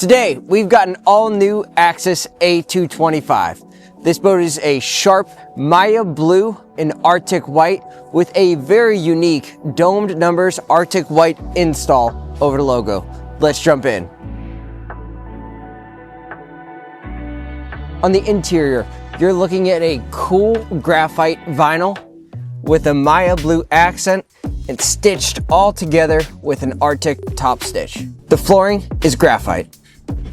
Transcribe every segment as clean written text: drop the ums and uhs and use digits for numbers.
Today, we've got an all-new Axis A225. This boat is a sharp Maya blue and Arctic white with a very unique domed numbers Arctic white install over the logo. Let's jump in. On the interior, you're looking at a cool graphite vinyl with a Maya blue accent and stitched all together with an Arctic top stitch. The flooring is graphite.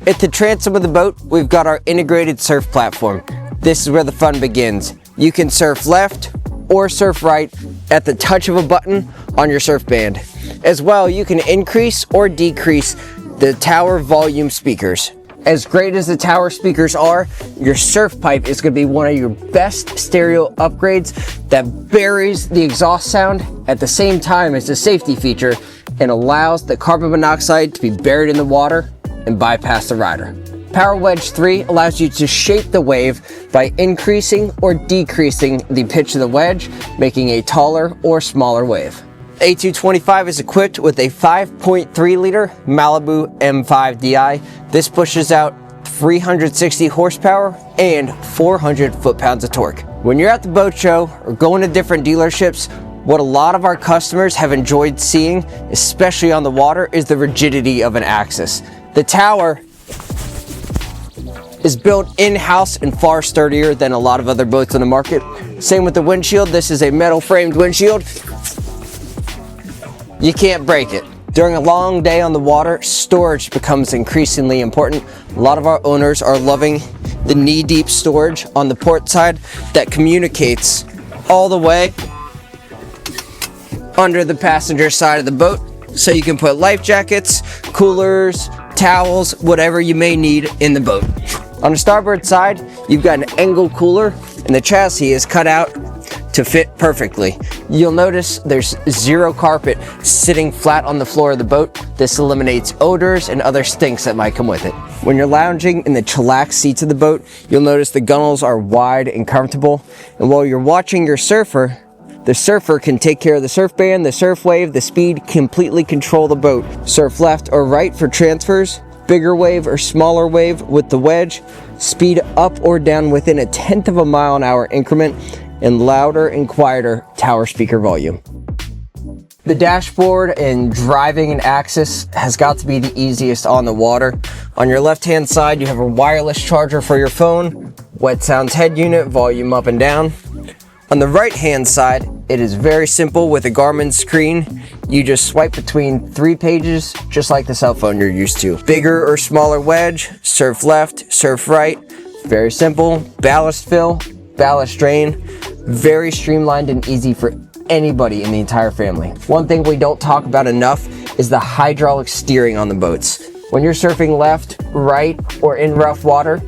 At the transom of the boat, we've got our integrated surf platform. This is where the fun begins. You can surf left or surf right at the touch of a button on your surf band. As well, you can increase or decrease the tower volume speakers. As great as the tower speakers are, your surf pipe is going to be one of your best stereo upgrades that buries the exhaust sound at the same time as a safety feature and allows the carbon monoxide to be buried in the water and bypass the rider. Power Wedge 3 allows you to shape the wave by increasing or decreasing the pitch of the wedge, making a taller or smaller wave. A225 is equipped with a 5.3 liter Malibu M5 DI. This pushes out 360 horsepower and 400 foot-pounds of torque. When you're at the boat show or going to different dealerships, what a lot of our customers have enjoyed seeing, especially on the water, is the rigidity of an Axis. The tower is built in-house and far sturdier than a lot of other boats on the market. Same with the windshield. This is a metal framed windshield. You can't break it. During a long day on the water, storage becomes increasingly important. A lot of our owners are loving the knee-deep storage on the port side that communicates all the way under the passenger side of the boat, so you can put life jackets, coolers, towels, whatever you may need in the boat. On the starboard side, you've got an angle cooler, and the chassis is cut out to fit perfectly. You'll notice there's zero carpet sitting flat on the floor of the boat. This eliminates odors and other stinks that might come with it. When you're lounging in the chillax seats of the boat, you'll notice the gunnels are wide and comfortable. And while you're watching your surfer, the surfer can take care of the surf band, the surf wave, the speed, completely control the boat. Surf left or right for transfers, bigger wave or smaller wave with the wedge, speed up or down within a 1/10 of a mile an hour increment, and louder and quieter tower speaker volume. The dashboard and driving an Axis has got to be the easiest on the water. On your left-hand side, you have a wireless charger for your phone, wet sounds head unit, volume up and down. On the right-hand side, it is very simple with a Garmin screen. You just swipe between 3 pages, just like the cell phone you're used to. Bigger or smaller wedge, surf left, surf right, very simple. Ballast fill, ballast drain, very streamlined and easy for anybody in the entire family. One thing we don't talk about enough is the hydraulic steering on the boats. When you're surfing left, right, or in rough water,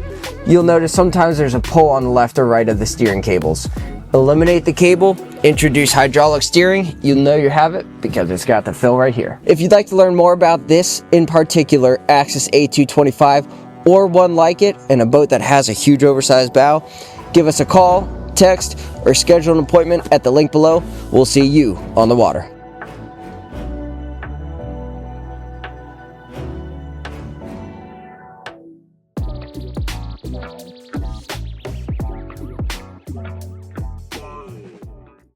you'll notice sometimes there's a pull on the left or right of the steering cables. Eliminate the cable, introduce hydraulic steering, you'll know you have it because it's got the fill right here. If you'd like to learn more about this, in particular Axis A225, or one like it, and a boat that has a huge oversized bow, give us a call, text, or schedule an appointment at the link below. We'll see you on the water.